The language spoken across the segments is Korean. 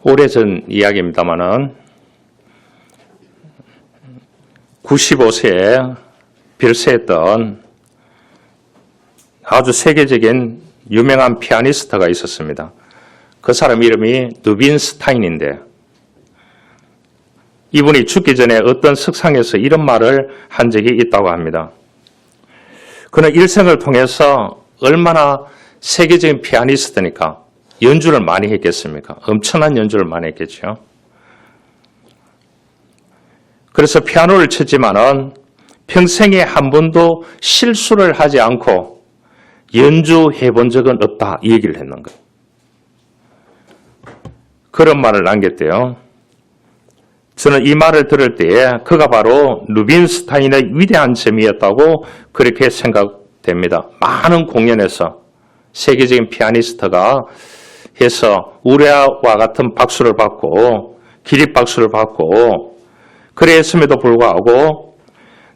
오래전 이야기입니다마는 95세에 별세했던 아주 세계적인 유명한 피아니스트가 있었습니다. 그 사람 이름이 루빈스타인인데 이분이 죽기 전에 어떤 석상에서 이런 말을 한 적이 있다고 합니다. 그는 일생을 통해서 얼마나 세계적인 피아니스트니까 연주를 많이 했겠습니까? 엄청난 연주를 많이 했겠죠. 그래서 피아노를 쳤지만은 평생에 한 번도 실수를 하지 않고 연주해 본 적은 없다 이 얘기를 했는 거예요. 그런 말을 남겼대요. 저는 이 말을 들을 때에 그가 바로 루빈스타인의 위대한 점이었다고 그렇게 생각됩니다. 많은 공연에서 세계적인 피아니스트가 해서 우레아와 같은 박수를 받고 기립박수를 받고 그랬음에도 불구하고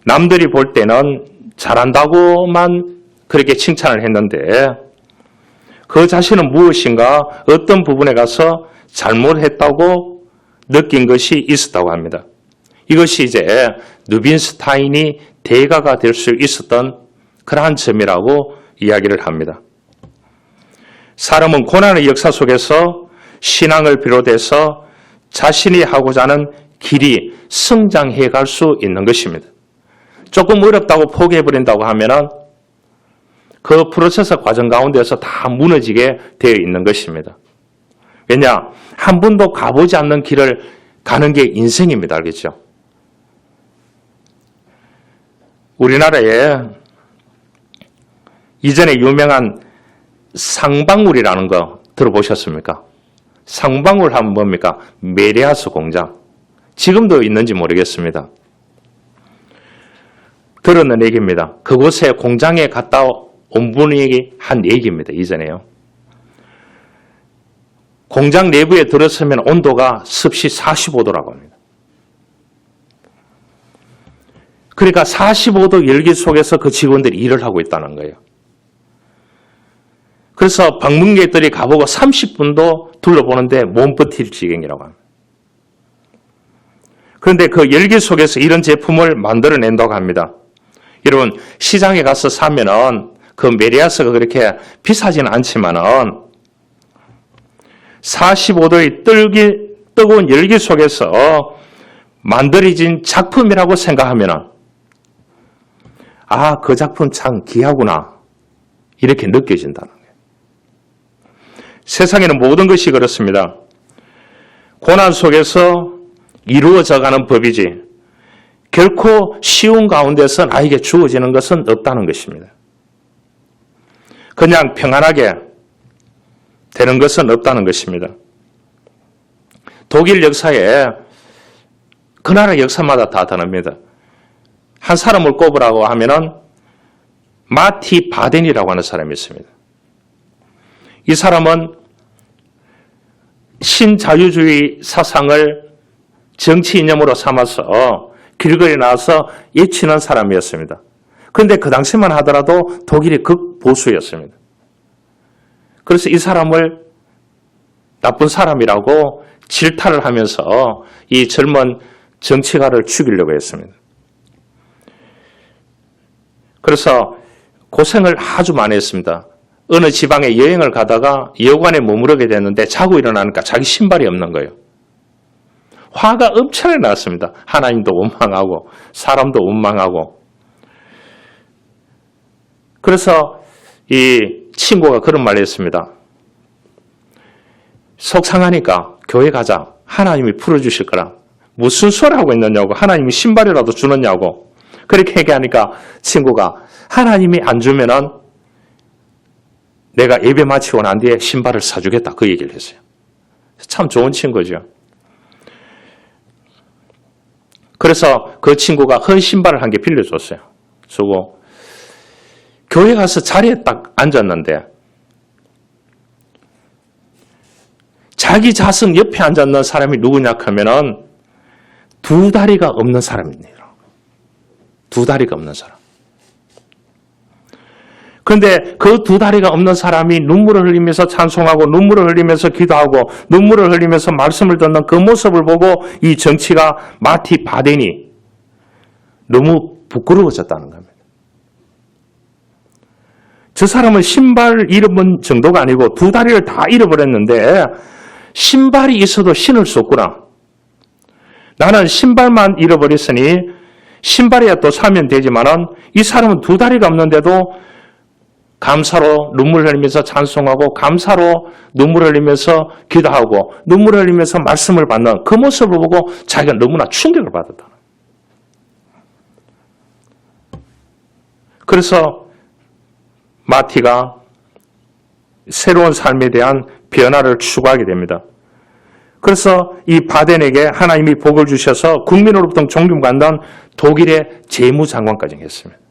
남들이 볼 때는 잘한다고만 그렇게 칭찬을 했는데 그 자신은 무엇인가 어떤 부분에 가서 잘못했다고 느낀 것이 있었다고 합니다. 이것이 이제 루빈스타인이 대가가 될 수 있었던 그러한 점이라고 이야기를 합니다. 사람은 고난의 역사 속에서 신앙을 비롯해서 자신이 하고자 하는 길이 성장해 갈 수 있는 것입니다. 조금 어렵다고 포기해버린다고 하면은 그 프로세스 과정 가운데서 다 무너지게 되어 있는 것입니다. 왜냐? 한 번도 가보지 않는 길을 가는 게 인생입니다. 알겠죠? 우리나라에 이전에 유명한 상방울이라는 거 들어보셨습니까? 상방울 하면 뭡니까? 메리아스 공장. 지금도 있는지 모르겠습니다. 들었는 얘기입니다. 그곳에 공장에 갔다 온 분이 한 얘기입니다. 이전에요. 공장 내부에 들어서면 온도가 습시 45도라고 합니다. 그러니까 45도 열기 속에서 그 직원들이 일을 하고 있다는 거예요. 그래서 방문객들이 가보고 30분도 둘러보는데 못 버틸 지경이라고 합니다. 그런데 그 열기 속에서 이런 제품을 만들어낸다고 합니다. 여러분 시장에 가서 사면은 그 메리아스가 그렇게 비싸지는 않지만은 45도의 뜨거운 열기 속에서 만들어진 작품이라고 생각하면은 아, 그 작품 참 귀하구나 이렇게 느껴진다는 거예요. 세상에는 모든 것이 그렇습니다. 고난 속에서 이루어져가는 법이지 결코 쉬운 가운데서 나에게 주어지는 것은 없다는 것입니다. 그냥 평안하게 되는 것은 없다는 것입니다. 독일 역사에 그 나라 역사마다 다 다릅니다. 한 사람을 꼽으라고 하면은 마티 바덴이라고 하는 사람이 있습니다. 이 사람은 신자유주의 사상을 정치 이념으로 삼아서 길거리에 나와서 외치는 사람이었습니다. 그런데 그 당시만 하더라도 독일이 극보수였습니다. 그래서 이 사람을 나쁜 사람이라고 질타를 하면서 이 젊은 정치가를 죽이려고 했습니다. 그래서 고생을 아주 많이 했습니다. 어느 지방에 여행을 가다가 여관에 머무르게 됐는데 자고 일어나니까 자기 신발이 없는 거예요. 화가 엄청나게 났습니다. 하나님도 원망하고 사람도 원망하고. 그래서 이 친구가 그런 말을 했습니다. 속상하니까 교회 가자. 하나님이 풀어주실 거라. 무슨 소리 하고 있느냐고. 하나님이 신발이라도 주느냐고. 그렇게 얘기하니까 친구가 하나님이 안 주면은 내가 예배 마치고 난 뒤에 신발을 사주겠다. 그 얘기를 했어요. 참 좋은 친구죠. 그래서 그 친구가 헌 신발을 한 개 빌려줬어요. 주고 교회 가서 자리에 딱 앉았는데 자기 자석 옆에 앉았는 사람이 누구냐 하면은 두 다리가 없는 사람입니다. 두 다리가 없는 사람. 그런데 그 두 다리가 없는 사람이 눈물을 흘리면서 찬송하고 눈물을 흘리면서 기도하고 눈물을 흘리면서 말씀을 듣는 그 모습을 보고 이 정치가 마티 바덴이 너무 부끄러워졌다는 겁니다. 저 사람은 신발 잃어본 정도가 아니고 두 다리를 다 잃어버렸는데 신발이 있어도 신을 수 없구나. 나는 신발만 잃어버렸으니 신발이야 또 사면 되지만은 이 사람은 두 다리가 없는데도 감사로 눈물 흘리면서 찬송하고 감사로 눈물 흘리면서 기도하고 눈물 흘리면서 말씀을 받는 그 모습을 보고 자기가 너무나 충격을 받았다. 그래서 마티가 새로운 삶에 대한 변화를 추구하게 됩니다. 그래서 이 바덴에게 하나님이 복을 주셔서 국민으로부터 존경받는 독일의 재무장관까지 했습니다.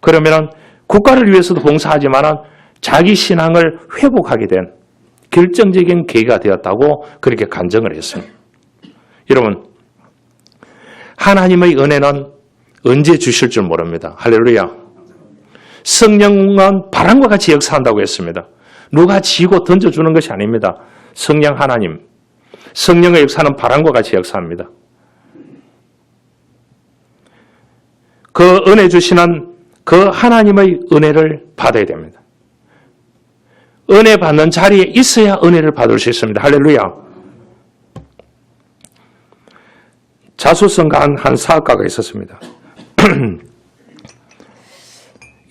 그러면은 국가를 위해서도 봉사하지만은 자기 신앙을 회복하게 된 결정적인 계기가 되었다고 그렇게 간증을 했습니다. 여러분, 하나님의 은혜는 언제 주실 줄 모릅니다. 할렐루야. 성령은 바람과 같이 역사한다고 했습니다. 누가 지고 던져주는 것이 아닙니다. 성령 하나님, 성령의 역사는 바람과 같이 역사합니다. 그 은혜 주시는 그 하나님의 은혜를 받아야 됩니다. 은혜 받는 자리에 있어야 은혜를 받을 수 있습니다. 할렐루야. 자수성가한 한 사학가가 있었습니다.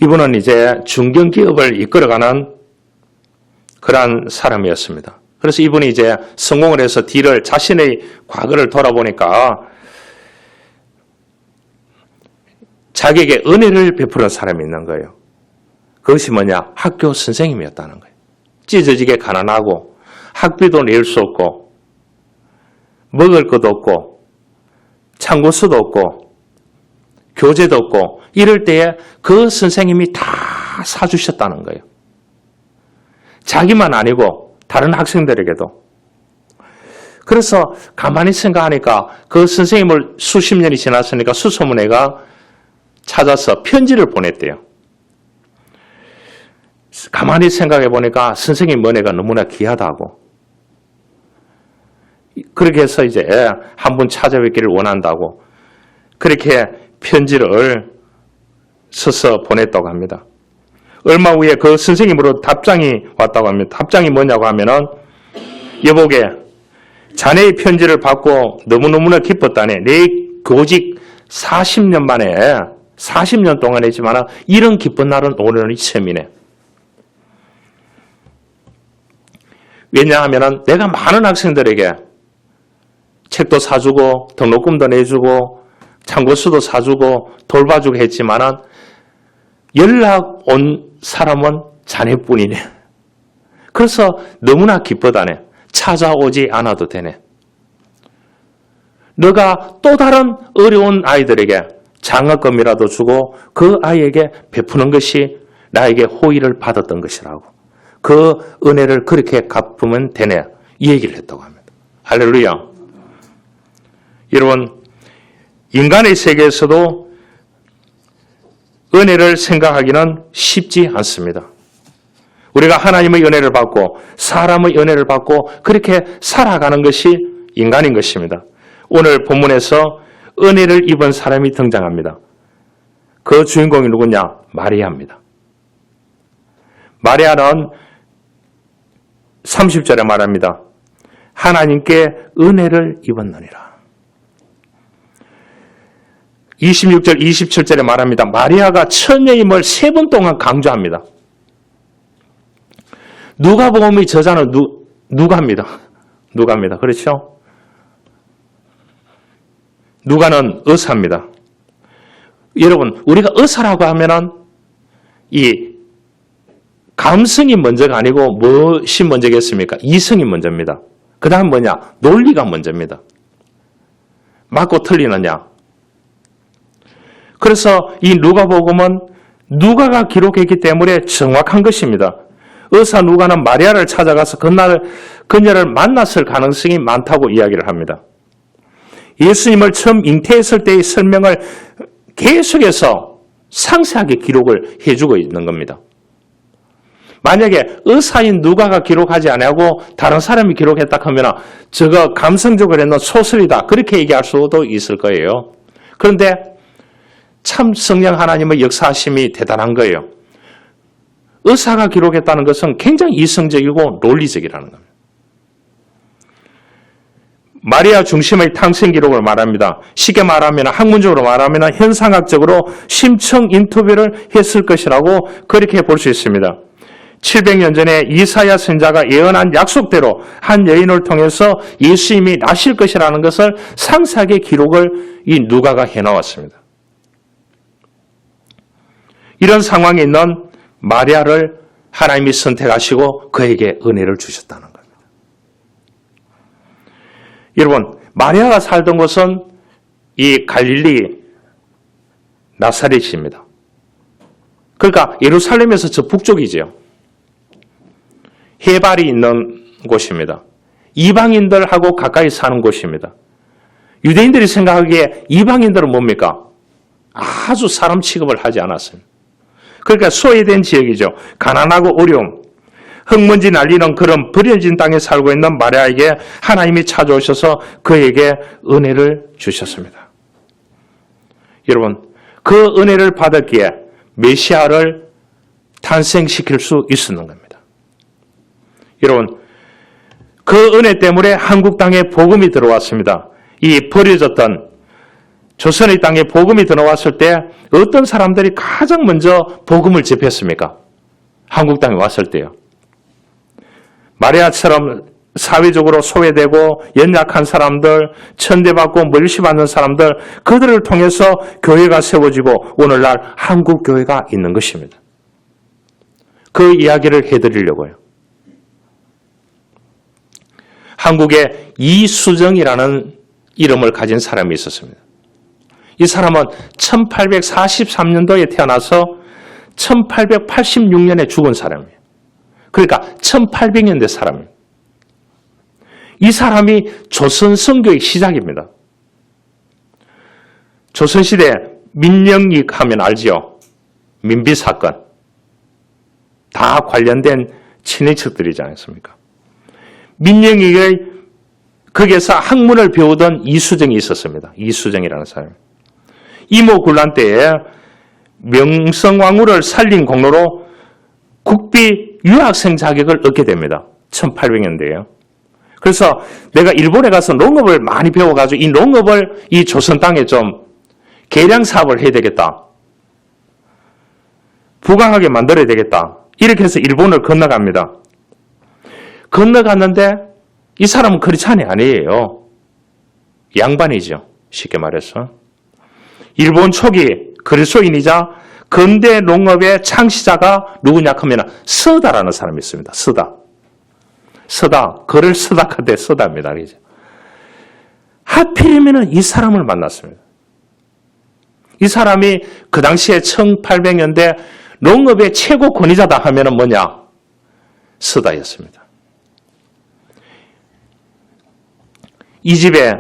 이분은 이제 중견기업을 이끌어가는 그러한 사람이었습니다. 그래서 이분이 이제 성공을 해서 뒤를 자신의 과거를 돌아보니까 자기에게 은혜를 베푸는 사람이 있는 거예요. 그것이 뭐냐? 학교 선생님이었다는 거예요. 찢어지게 가난하고 학비도 낼 수 없고 먹을 것도 없고 참고수도 없고 교재도 없고 이럴 때에 그 선생님이 다 사주셨다는 거예요. 자기만 아니고 다른 학생들에게도. 그래서 가만히 생각하니까 그 선생님을 수십 년이 지났으니까 수소문회가 찾아서 편지를 보냈대요. 가만히 생각해 보니까 선생님 은혜가 너무나 귀하다고. 그렇게 해서 이제 한 번 찾아뵙기를 원한다고 그렇게 편지를 써서 보냈다고 합니다. 얼마 후에 그 선생님으로 답장이 왔다고 합니다. 답장이 뭐냐고 하면은 여보게 자네의 편지를 받고 너무너무나 기뻤다네. 내 교직 40년 만에 40년 동안 했지만 이런 기쁜 날은 오늘이 처음이네. 왜냐하면 내가 많은 학생들에게 책도 사주고 등록금도 내주고 참고수도 사주고 돌봐주고 했지만 연락 온 사람은 자네뿐이네. 그래서 너무나 기쁘다네. 찾아오지 않아도 되네. 너가 또 다른 어려운 아이들에게 장학금이라도 주고 그 아이에게 베푸는 것이 나에게 호의를 받았던 것이라고. 그 은혜를 그렇게 갚으면 되네. 이 얘기를 했다고 합니다. 할렐루야. 여러분, 인간의 세계에서도 은혜를 생각하기는 쉽지 않습니다. 우리가 하나님의 은혜를 받고 사람의 은혜를 받고 그렇게 살아가는 것이 인간인 것입니다. 오늘 본문에서 은혜를 입은 사람이 등장합니다. 그 주인공이 누구냐? 마리아입니다. 마리아는 30절에 말합니다. 하나님께 은혜를 입었느니라. 26절, 27절에 말합니다. 마리아가 처녀임을 3번 동안 강조합니다. 누가복음의 저자는 누가입니다. 누가입니다. 그렇죠? 누가는 의사입니다. 여러분, 우리가 의사라고 하면은 이 감성이 먼저가 아니고 무엇이 먼저겠습니까? 이성이 먼저입니다. 그 다음 뭐냐? 논리가 먼저입니다. 맞고 틀리느냐? 그래서 이 누가복음은 누가가 기록했기 때문에 정확한 것입니다. 의사 누가는 마리아를 찾아가서 그녀를 만났을 가능성이 많다고 이야기를 합니다. 예수님을 처음 잉태했을 때의 설명을 계속해서 상세하게 기록을 해주고 있는 겁니다. 만약에 의사인 누가가 기록하지 않고 다른 사람이 기록했다 하면 저거 감성적으로 했는 소설이다. 그렇게 얘기할 수도 있을 거예요. 그런데 참 성령 하나님의 역사하심이 대단한 거예요. 의사가 기록했다는 것은 굉장히 이성적이고 논리적이라는 겁니다. 마리아 중심의 탄생 기록을 말합니다. 쉽게 말하면 학문적으로 말하면 현상학적으로 심층 인터뷰를 했을 것이라고 그렇게 볼 수 있습니다. 700년 전에 이사야 선지자가 예언한 약속대로 한 여인을 통해서 예수님이 나실 것이라는 것을 상세하게 기록을 이 누가가 해놓았습니다. 이런 상황에 있는 마리아를 하나님이 선택하시고 그에게 은혜를 주셨다는 겁니다. 여러분, 마리아가 살던 곳은 이 갈릴리 나사렛입니다. 그러니까 예루살렘에서 저 북쪽이죠. 해발이 있는 곳입니다. 이방인들하고 가까이 사는 곳입니다. 유대인들이 생각하기에 이방인들은 뭡니까? 아주 사람 취급을 하지 않았습니다. 그러니까 소외된 지역이죠. 가난하고 어려움, 흙먼지 날리는 그런 버려진 땅에 살고 있는 마리아에게 하나님이 찾아오셔서 그에게 은혜를 주셨습니다. 여러분, 그 은혜를 받았기에 메시아를 탄생시킬 수 있었는 겁니다. 여러분, 그 은혜 때문에 한국 땅에 복음이 들어왔습니다. 이 버려졌던 조선의 땅에 복음이 들어왔을 때 어떤 사람들이 가장 먼저 복음을 접했습니까? 한국 땅에 왔을 때요. 마리아처럼 사회적으로 소외되고 연약한 사람들, 천대받고 멸시받는 사람들, 그들을 통해서 교회가 세워지고 오늘날 한국 교회가 있는 것입니다. 그 이야기를 해드리려고요. 한국에 이수정이라는 이름을 가진 사람이 있었습니다. 이 사람은 1843년도에 태어나서 1886년에 죽은 사람이에요. 그러니까 1800년대 사람이에요. 이 사람이 조선 선교의 시작입니다. 조선시대 민영익 하면 알지요? 민비사건. 다 관련된 친인척들이지 않습니까? 민영익의 거기에서 학문을 배우던 이수정이 있었습니다. 이수정이라는 사람. 이모군란 때에 명성황후를 살린 공로로 국비 유학생 자격을 얻게 됩니다. 1800년대에요. 그래서 내가 일본에 가서 농업을 많이 배워가지고 이 농업을 이 조선 땅에 좀 개량 사업을 해야 되겠다. 부강하게 만들어야 되겠다. 이렇게 해서 일본을 건너갑니다. 건너갔는데 이 사람은 크리스찬이 아니에요. 양반이죠. 쉽게 말해서. 일본 초기 그리스도인이자 근대 농업의 창시자가 누구냐 하면 서다라는 사람이 있습니다. 서다. 글을 서다할 때 서다입니다. 그죠? 하필이면 이 사람을 만났습니다. 이 사람이 그 당시에 1800년대 농업의 최고 권위자다 하면 뭐냐? 서다였습니다. 이 집에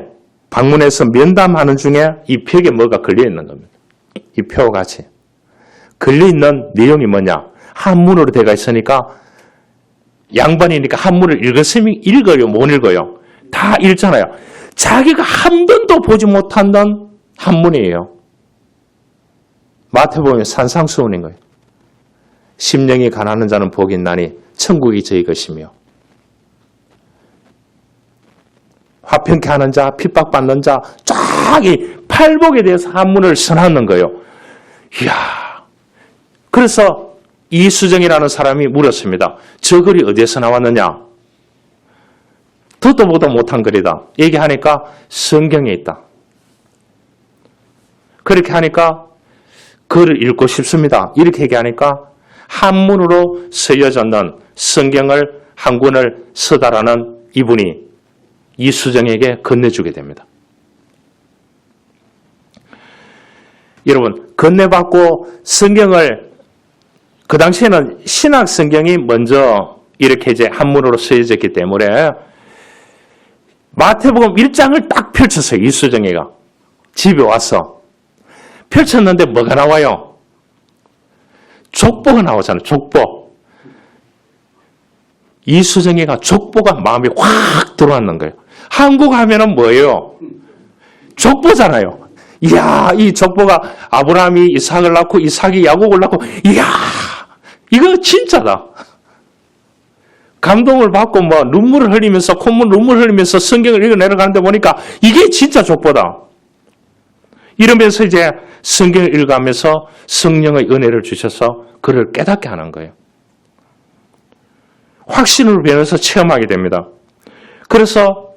방문해서 면담하는 중에 이 벽에 뭐가 걸려있는 겁니다. 이 표와 같이. 걸려있는 내용이 뭐냐? 한문으로 되어 있으니까 양반이니까 한문을 읽어요? 못 읽어요? 다 읽잖아요. 자기가 한 번도 보지 못한다는 한문이에요. 마태복음의 산상수훈인 거예요. 심령이 가난한 자는 복이 있나니 천국이 저희 것이며 화평케 하는 자, 핍박받는 자, 쫙 이 팔복에 대해서 한문을 선하는 거예요. 이야. 그래서 이수정이라는 사람이 물었습니다. 저 글이 어디에서 나왔느냐? 듣도 보도 못한 글이다. 얘기하니까 성경에 있다. 그렇게 하니까 글을 읽고 싶습니다. 이렇게 얘기하니까 한문으로 쓰여졌는 성경을 한 권을 서다라는 이분이 이수정에게 건네주게 됩니다. 여러분, 건네받고 성경을 그 당시에는 신약 성경이 먼저 이렇게 이제 한문으로 쓰여졌기 때문에 마태복음 1장을 딱 펼쳤어요. 이수정이가 집에 와서 펼쳤는데 뭐가 나와요? 족보가 나오잖아요. 족보. 이수정이가 족보가 마음에 확 들어왔는 거예요. 한국 하면은 뭐예요? 족보잖아요. 이야, 이 족보가 아브라함이 이삭을 낳고 이삭이 야곱을 낳고, 이야, 이거 진짜다. 감동을 받고 뭐 눈물을 흘리면서 콧물 눈물을 흘리면서 성경을 읽어 내려가는데 보니까 이게 진짜 족보다. 이러면서 이제 성경을 읽어가면서 성령의 은혜를 주셔서 그를 깨닫게 하는 거예요. 확신으로 변해서 체험하게 됩니다. 그래서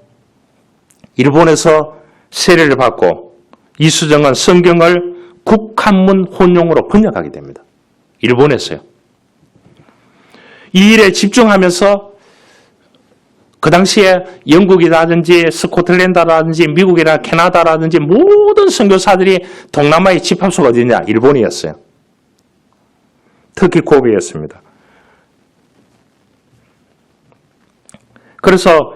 일본에서 세례를 받고 이수정은 성경을 국한문 혼용으로 번역하게 됩니다. 일본에서요. 이 일에 집중하면서 그 당시에 영국이라든지 스코틀랜드라든지 미국이나 캐나다라든지 모든 선교사들이 동남아의 집합소가 어디냐? 일본이었어요. 특히 고베였습니다. 그래서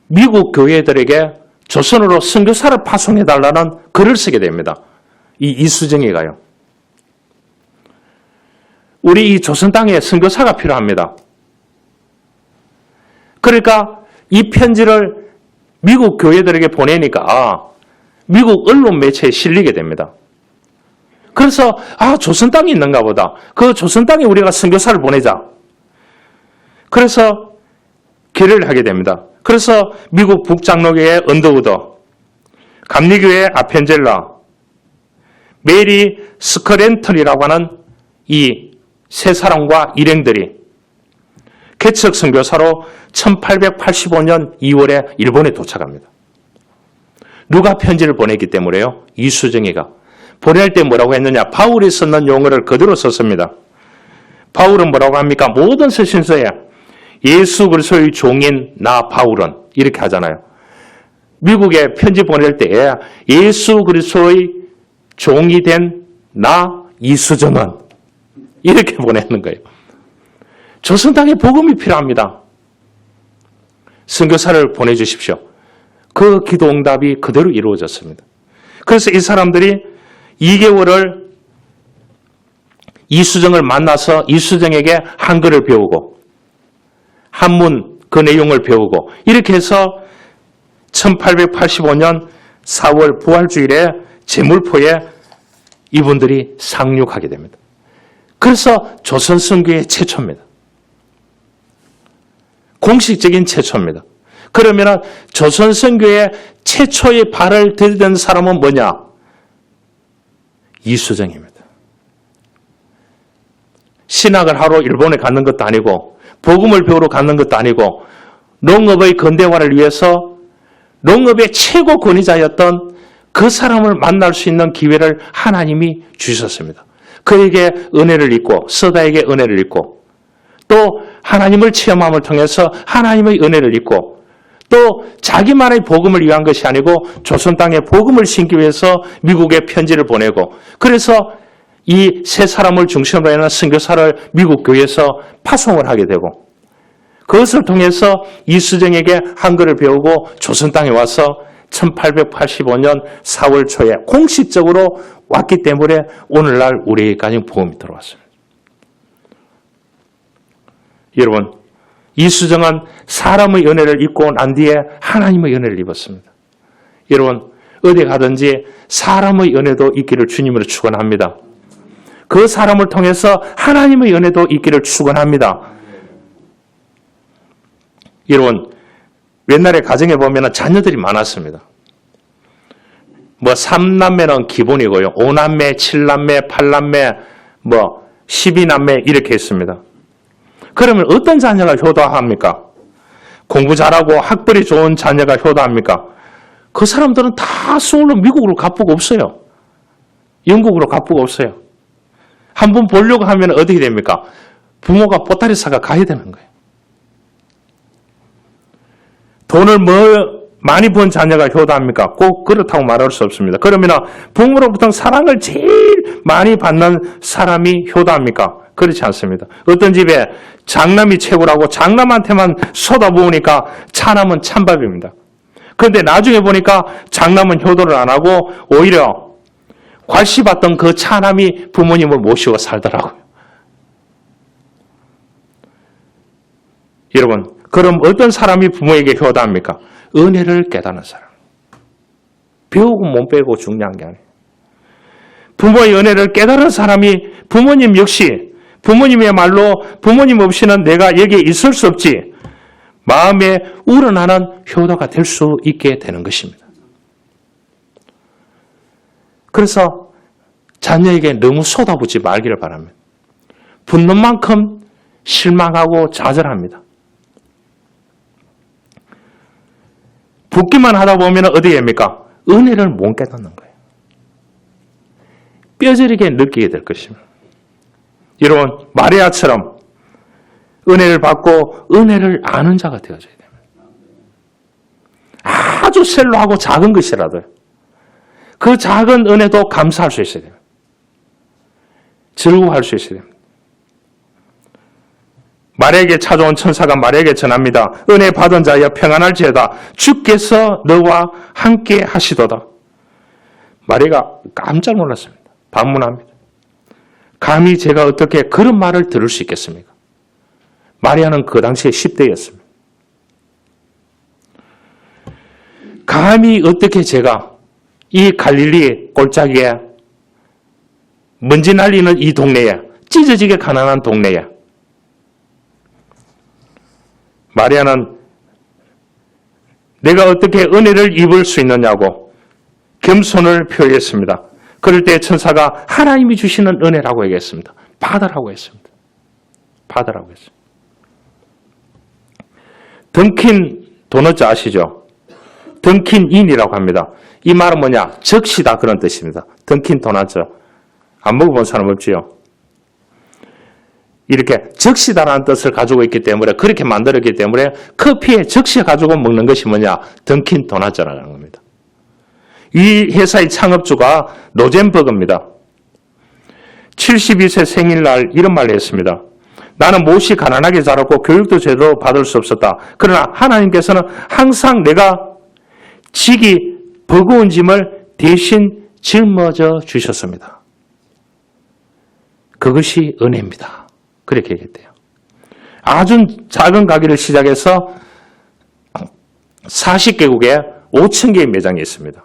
미국 교회들에게 조선으로 선교사를 파송해달라는 글을 쓰게 됩니다. 이 이수정이가요. 우리 이 조선 땅에 선교사가 필요합니다. 그러니까 이 편지를 미국 교회들에게 보내니까 미국 언론 매체에 실리게 됩니다. 그래서 조선 땅이 있는가 보다. 그 조선 땅에 우리가 선교사를 보내자. 그래서 기를 하게 됩니다. 그래서 미국 북장로교회 언더우드, 감리교회 아펜젤라, 메리 스커렌턴이라고 하는 이 세 사람과 일행들이 개척 선교사로 1885년 2월에 일본에 도착합니다. 누가 편지를 보냈기 때문에요? 이수정이가. 보낼 때 뭐라고 했느냐? 바울이 썼는 용어를 그대로 썼습니다. 바울은 뭐라고 합니까? 모든 서신서에 예수 그리스도의 종인 나 바울은 이렇게 하잖아요. 미국에 편지 보낼 때 예수 그리스도의 종이 된 나 이수정은 이렇게 보내는 거예요. 조선 땅에 복음이 필요합니다. 선교사를 보내주십시오. 그 기도 응답이 그대로 이루어졌습니다. 그래서 이 사람들이 2개월을 이수정을 만나서 이수정에게 한글을 배우고 한문 그 내용을 배우고 이렇게 해서 1885년 4월 부활주일에 제물포에 이분들이 상륙하게 됩니다. 그래서 조선 선교의 최초입니다. 공식적인 최초입니다. 그러면 조선 선교의 최초의 발을 들이댄 사람은 뭐냐? 이수정입니다. 신학을 하러 일본에 갔는 것도 아니고 복음을 배우러 갔는 것도 아니고 농업의 근대화를 위해서 농업의 최고 권위자였던 그 사람을 만날 수 있는 기회를 하나님이 주셨습니다. 그에게 은혜를 입고 서다에게 은혜를 입고 또 하나님을 체험함을 통해서 하나님의 은혜를 입고 또 자기만의 복음을 위한 것이 아니고 조선 땅에 복음을 심기 위해서 미국에 편지를 보내고 그래서 이 세 사람을 중심으로 하는 선교사를 미국 교회에서 파송을 하게 되고 그것을 통해서 이수정에게 한글을 배우고 조선 땅에 와서 1885년 4월 초에 공식적으로 왔기 때문에 오늘날 우리에게까지 복음이 들어왔습니다. 여러분, 이수정은 사람의 은혜를 입고 난 뒤에 하나님의 은혜를 입었습니다. 여러분, 어디 가든지 사람의 은혜도 있기를 주님으로 축원합니다. 그 사람을 통해서 하나님의 은혜도 있기를 축원합니다. 여러분, 옛날에 가정에 보면 자녀들이 많았습니다. 뭐 3남매는 기본이고요. 5남매, 7남매, 8남매, 뭐 12남매 이렇게 있습니다. 그러면 어떤 자녀가 효도합니까? 공부 잘하고 학벌이 좋은 자녀가 효도합니까? 그 사람들은 다 서울로 미국으로 갑부가 없어요. 영국으로 갑부가 없어요. 한번 보려고 하면 어떻게 됩니까? 부모가 보따리 사가 가야 되는 거예요. 돈을 많이 번 자녀가 효도합니까? 꼭 그렇다고 말할 수 없습니다. 그러면 부모로부터 사랑을 제일 많이 받는 사람이 효도합니까? 그렇지 않습니다. 어떤 집에 장남이 최고라고 장남한테만 쏟아부으니까 차남은 찬밥입니다. 그런데 나중에 보니까 장남은 효도를 안 하고 오히려 괄시받던 그 차남이 부모님을 모시고 살더라고요. 여러분, 그럼 어떤 사람이 부모에게 효도합니까? 은혜를 깨닫는 사람. 배우고 못 배우고 중요한 게 아니에요. 부모의 은혜를 깨달은 사람이 부모님 역시 부모님의말로 부모님 없이는 내가 여기에 있을 수 없지. 마음에 우러나는 효도가 될 수 있게 되는 것입니다. 그래서 자녀에게 너무 쏟아붓지 말기를 바랍니다. 붓는 만큼 실망하고 좌절합니다. 붓기만 하다 보면 어디에 입니까? 은혜를 못 깨닫는 거예요. 뼈저리게 느끼게 될 것입니다. 여러분, 마리아처럼 은혜를 받고 은혜를 아는 자가 되어져야 됩니다. 아주 셀로하고 작은 것이라도 그 작은 은혜도 감사할 수 있어야 됩니다. 즐거워할 수 있어야 됩니다. 마리아에게 찾아온 천사가 마리아에게 전합니다. 은혜 받은 자여 평안할지어다. 주께서 너와 함께 하시도다. 마리아가 깜짝 놀랐습니다. 반문합니다. 감히 제가 어떻게 그런 말을 들을 수 있겠습니까? 마리아는 그 당시에 10대였습니다. 감히 어떻게 제가 이 갈릴리 골짜기에 먼지 날리는 이 동네에 찢어지게 가난한 동네에 마리아는 내가 어떻게 은혜를 입을 수 있느냐고 겸손을 표했습니다. 그럴 때 천사가 하나님이 주시는 은혜라고 얘기했습니다. 받으라고 했습니다. 받으라고 했습니다. 던킨 도넛 아시죠? 던킨인이라고 합니다. 이 말은 뭐냐? 적시다 그런 뜻입니다. 던킨 도넛. 안 먹어본 사람 없지요? 이렇게 적시다라는 뜻을 가지고 있기 때문에 그렇게 만들었기 때문에 커피에 적시 가지고 먹는 것이 뭐냐? 던킨 도넛이라는 겁니다. 이 회사의 창업주가 노젠버그입니다. 72세 생일날 이런 말을 했습니다. 나는 몹시 가난하게 자랐고 교육도 제대로 받을 수 없었다. 그러나 하나님께서는 항상 내가 지기 버거운 짐을 대신 짊어져 주셨습니다. 그것이 은혜입니다. 그렇게 얘기했대요. 아주 작은 가게를 시작해서 40개국에 5,000개의 매장이 있습니다.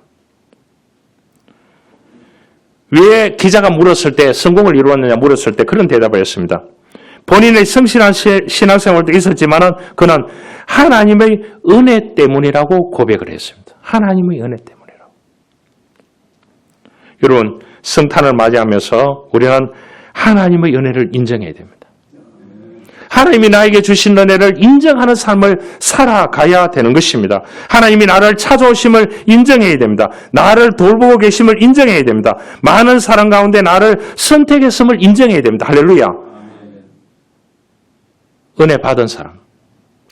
왜 기자가 물었을 때 성공을 이루었느냐 물었을 때 그런 대답을 했습니다. 본인의 성실한 신앙생활도 있었지만은 그는 하나님의 은혜 때문이라고 고백을 했습니다. 하나님의 은혜 때문이라고. 여러분, 성탄을 맞이하면서 우리는 하나님의 은혜를 인정해야 됩니다. 하나님이 나에게 주신 은혜를 인정하는 삶을 살아가야 되는 것입니다. 하나님이 나를 찾아오심을 인정해야 됩니다. 나를 돌보고 계심을 인정해야 됩니다. 많은 사람 가운데 나를 선택했음을 인정해야 됩니다. 할렐루야. 은혜 받은 사람,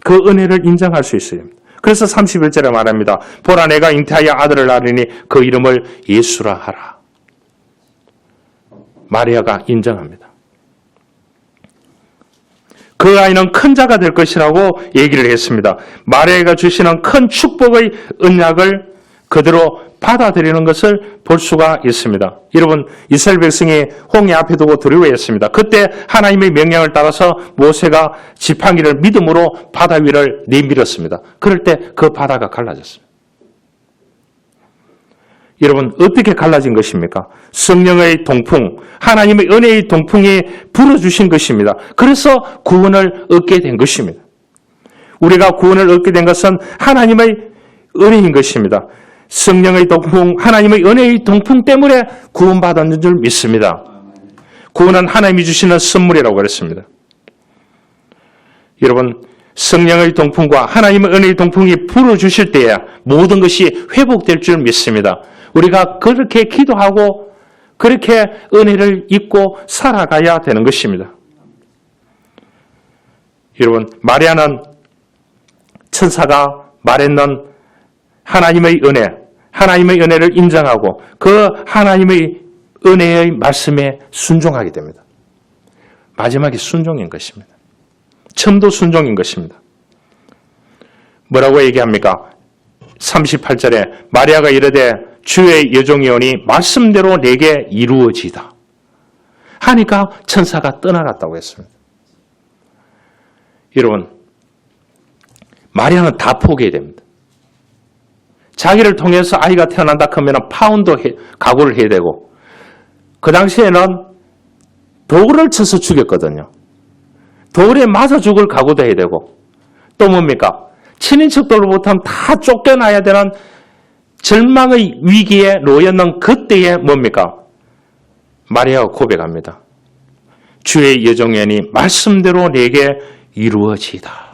그 은혜를 인정할 수 있어야 됩니다. 그래서 31절에 말합니다. 보라 내가 잉태하여 아들을 낳으리니 그 이름을 예수라 하라. 마리아가 인정합니다. 그 아이는 큰 자가 될 것이라고 얘기를 했습니다. 마리아가 주시는 큰 축복의 언약을 그대로 받아들이는 것을 볼 수가 있습니다. 여러분, 이스라엘 백성이 홍해 앞에 두고 두려워했습니다. 그때 하나님의 명령을 따라서 모세가 지팡이를 믿음으로 바다 위를 내밀었습니다. 그럴 때 그 바다가 갈라졌습니다. 여러분, 어떻게 갈라진 것입니까? 성령의 동풍, 하나님의 은혜의 동풍이 불어주신 것입니다. 그래서 구원을 얻게 된 것입니다. 우리가 구원을 얻게 된 것은 하나님의 은혜인 것입니다. 성령의 동풍, 하나님의 은혜의 동풍 때문에 구원받았는 줄 믿습니다. 구원은 하나님이 주시는 선물이라고 그랬습니다. 여러분, 성령의 동풍과 하나님의 은혜의 동풍이 불어주실 때에 모든 것이 회복될 줄 믿습니다. 우리가 그렇게 기도하고 그렇게 은혜를 입고 살아가야 되는 것입니다. 여러분, 마리아는 천사가 말했는 하나님의 은혜, 하나님의 은혜를 인정하고 그 하나님의 은혜의 말씀에 순종하게 됩니다. 마지막에 순종인 것입니다. 처음도 순종인 것입니다. 뭐라고 얘기합니까? 38절에 마리아가 이르되 주의 여종이오니 말씀대로 내게 이루어지다 하니까 천사가 떠나갔다고 했습니다. 여러분, 마리아는 다 포기해야 됩니다. 자기를 통해서 아이가 태어난다 하면 파운드 각오를 해야 되고, 그 당시에는 돌을 쳐서 죽였거든요. 돌에 맞아 죽을 각오도 해야 되고, 또 뭡니까? 친인척들로부터 다 쫓겨나야 되는 절망의 위기에 놓였는 그때에 뭡니까? 마리아가 고백합니다. 주의 여종연이 말씀대로 내게 이루어지이다.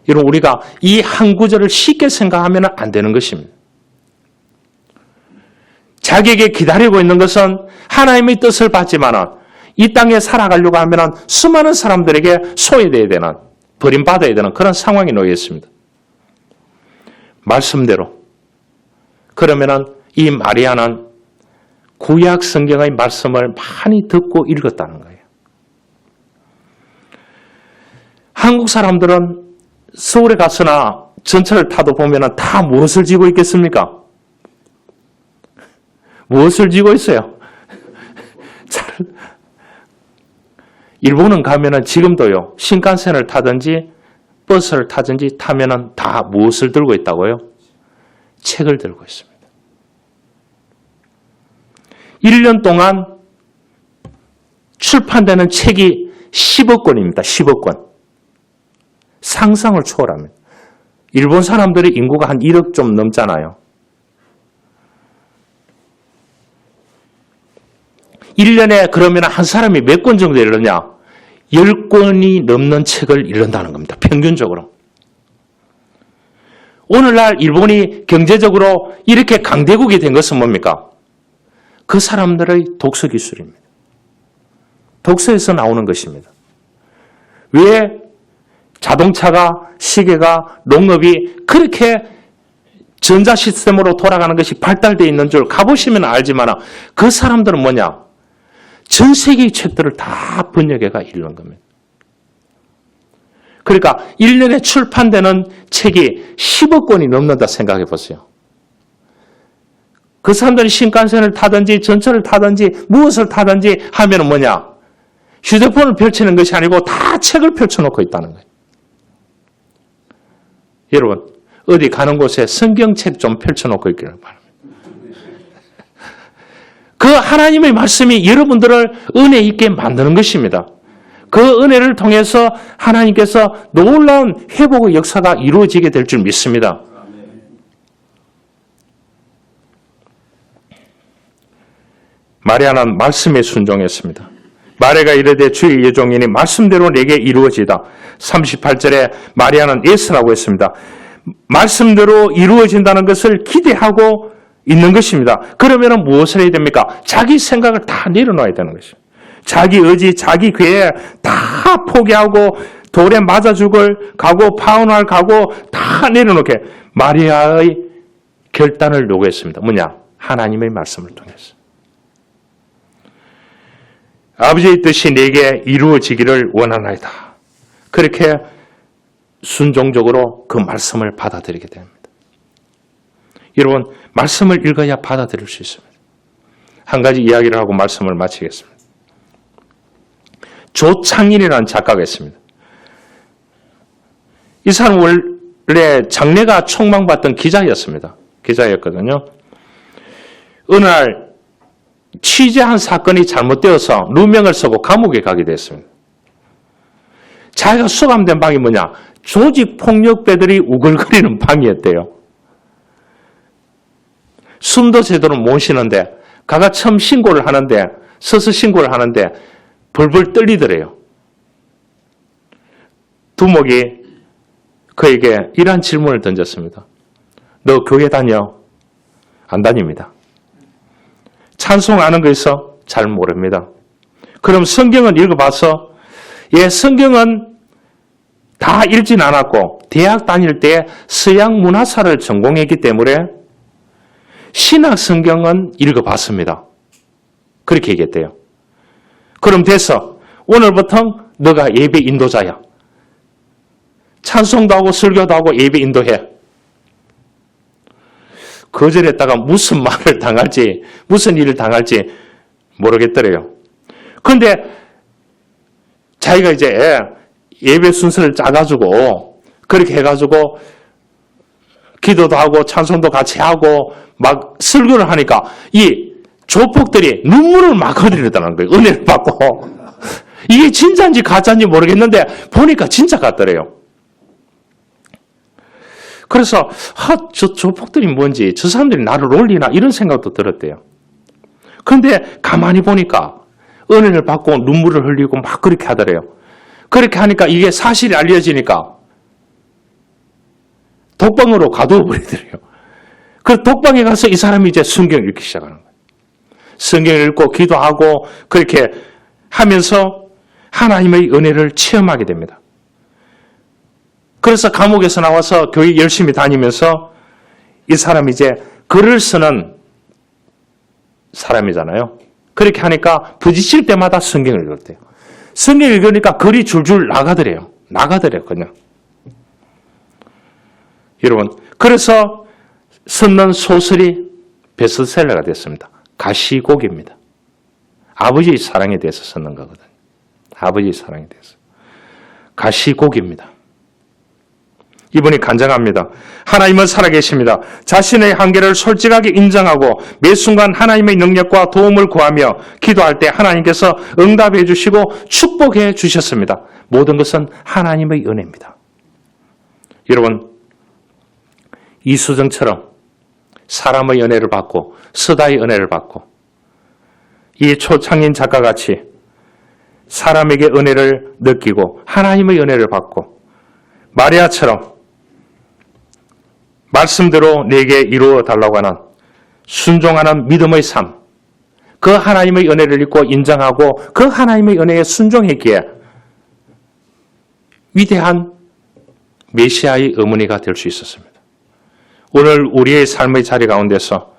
여러분, 우리가 이 한 구절을 쉽게 생각하면 안 되는 것입니다. 자기에게 기다리고 있는 것은 하나님의 뜻을 받지만 이 땅에 살아가려고 하면 수많은 사람들에게 소외되어야 되는, 버림받아야 되는 그런 상황이 놓여 있습니다. 말씀대로. 그러면 이 마리아는 구약 성경의 말씀을 많이 듣고 읽었다는 거예요. 한국 사람들은 서울에 가서나 전철을 타도 보면 다 무엇을 지고 있겠습니까? 무엇을 지고 있어요? 일본은 가면은 지금도요, 신칸센을 타든지 버스를 타든지 타면은 다 무엇을 들고 있다고요? 책을 들고 있습니다. 1년 동안 출판되는 책이 10억 권입니다. 10억 권. 상상을 초월합니다. 일본 사람들의 인구가 한 1억 좀 넘잖아요. 1년에 그러면 한 사람이 몇 권 정도 읽느냐? 10권이 넘는 책을 읽는다는 겁니다. 평균적으로. 오늘날 일본이 경제적으로 이렇게 강대국이 된 것은 뭡니까? 그 사람들의 독서 기술입니다. 독서에서 나오는 것입니다. 왜 자동차가, 시계가, 농업이 그렇게 전자 시스템으로 돌아가는 것이 발달되어 있는 줄 가보시면 알지만 그 사람들은 뭐냐? 전 세계의 책들을 다 번역해가 읽는 겁니다. 그러니까 1년에 출판되는 책이 10억 권이 넘는다 생각해 보세요. 그 사람들이 신칸센을 타든지 전철을 타든지 무엇을 타든지 하면 뭐냐? 휴대폰을 펼치는 것이 아니고 다 책을 펼쳐놓고 있다는 거예요. 여러분, 어디 가는 곳에 성경책 좀 펼쳐놓고 있기를 바랍니다. 그 하나님의 말씀이 여러분들을 은혜 있게 만드는 것입니다. 그 은혜를 통해서 하나님께서 놀라운 회복의 역사가 이루어지게 될 줄 믿습니다. 마리아는 말씀에 순종했습니다. 마리아가 이르되 주의 여종이니 말씀대로 내게 이루어지다. 38절에 마리아는 예스라고 했습니다. 말씀대로 이루어진다는 것을 기대하고 있는 것입니다. 그러면 무엇을 해야 됩니까? 자기 생각을 다 내려놔야 되는 것입니다. 자기 의지, 자기 괴 다 포기하고 돌에 맞아 죽을 각오, 파혼할 각오 다 내려놓게 마리아의 결단을 요구했습니다. 뭐냐? 하나님의 말씀을 통해서. 아버지의 뜻이 내게 이루어지기를 원하나이다. 그렇게 순종적으로 그 말씀을 받아들이게 됩니다. 여러분, 말씀을 읽어야 받아들일 수 있습니다. 한 가지 이야기를 하고 말씀을 마치겠습니다. 조창일이라는 작가가 있습니다. 이 사람은 원래 장래가 촉망받던 기자였거든요. 어느 날 취재한 사건이 잘못되어서 누명을 쓰고 감옥에 가게 됐습니다. 자기가 수감된 방이 뭐냐? 조직 폭력배들이 우글거리는 방이었대요. 숨도 제대로 못 쉬는데 가가 처음 신고를 하는데 서서 신고를 하는데 벌벌 떨리더래요. 두목이 그에게 이러한 질문을 던졌습니다. 너 교회 다녀? 안 다닙니다. 찬송하는 거 있어? 잘 모릅니다. 그럼 성경은 읽어봐서? 예, 성경은 다 읽진 않았고 대학 다닐 때 서양 문화사를 전공했기 때문에 신학 성경은 읽어봤습니다. 그렇게 얘기했대요. 그럼 됐어. 오늘부터 너가 예배 인도자야. 찬송도 하고 설교도 하고 예배 인도해. 거절했다가 무슨 말을 당할지, 무슨 일을 당할지 모르겠더래요. 그런데 자기가 이제 예배 순서를 짜가지고 그렇게 해가지고 기도도 하고 찬송도 같이 하고 막 설교를 하니까 이 조폭들이 눈물을 막 흘리더라는 거예요. 은혜를 받고. 이게 진짜인지 가짜인지 모르겠는데 보니까 진짜 같더래요. 그래서 저 조폭들이 뭔지 저 사람들이 나를 놀리나 이런 생각도 들었대요. 그런데 가만히 보니까 은혜를 받고 눈물을 흘리고 막 그렇게 하더래요. 그렇게 하니까 이게 사실이 알려지니까 독방으로 가두어 버리더래요. 그 독방에 가서 이 사람이 이제 성경을 읽기 시작하는 거예요. 성경을 읽고 기도하고 그렇게 하면서 하나님의 은혜를 체험하게 됩니다. 그래서 감옥에서 나와서 교회 열심히 다니면서 이 사람이 이제 글을 쓰는 사람이잖아요. 그렇게 하니까 부딪힐 때마다 성경을 읽었대요. 성경을 읽으니까 글이 줄줄 나가더래요. 그냥. 여러분, 그래서 썼는 소설이 베스트셀러가 됐습니다. 가시곡입니다. 아버지의 사랑에 대해서 썼는 거거든요. 아버지의 사랑에 대해서. 가시곡입니다. 이분이 간증합니다. 하나님은 살아계십니다. 자신의 한계를 솔직하게 인정하고 매 순간 하나님의 능력과 도움을 구하며 기도할 때 하나님께서 응답해 주시고 축복해 주셨습니다. 모든 것은 하나님의 은혜입니다. 여러분, 이수정처럼 사람의 은혜를 받고 서다의 은혜를 받고 이 초창인 작가같이 사람에게 은혜를 느끼고 하나님의 은혜를 받고 마리아처럼 말씀대로 내게 이루어 달라고 하는 순종하는 믿음의 삶, 그 하나님의 은혜를 읽고 인정하고 그 하나님의 은혜에 순종했기에 위대한 메시아의 어머니가 될 수 있었습니다. 오늘 우리의 삶의 자리 가운데서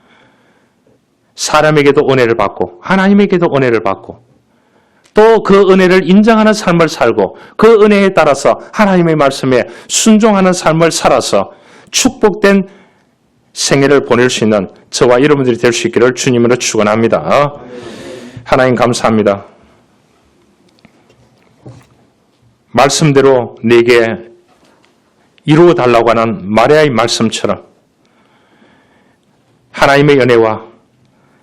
사람에게도 은혜를 받고 하나님에게도 은혜를 받고 또 그 은혜를 인정하는 삶을 살고 그 은혜에 따라서 하나님의 말씀에 순종하는 삶을 살아서 축복된 생애를 보낼 수 있는 저와 여러분들이 될 수 있기를 주님으로 축원합니다. 하나님 감사합니다. 말씀대로 내게 이루어 달라고 하는 마리아의 말씀처럼 하나님의 은혜와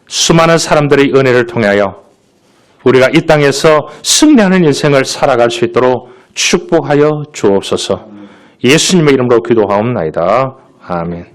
수많은 사람들의 은혜를 통하여 우리가 이 땅에서 승리하는 인생을 살아갈 수 있도록 축복하여 주옵소서. 예수님의 이름으로 기도하옵나이다. 아멘.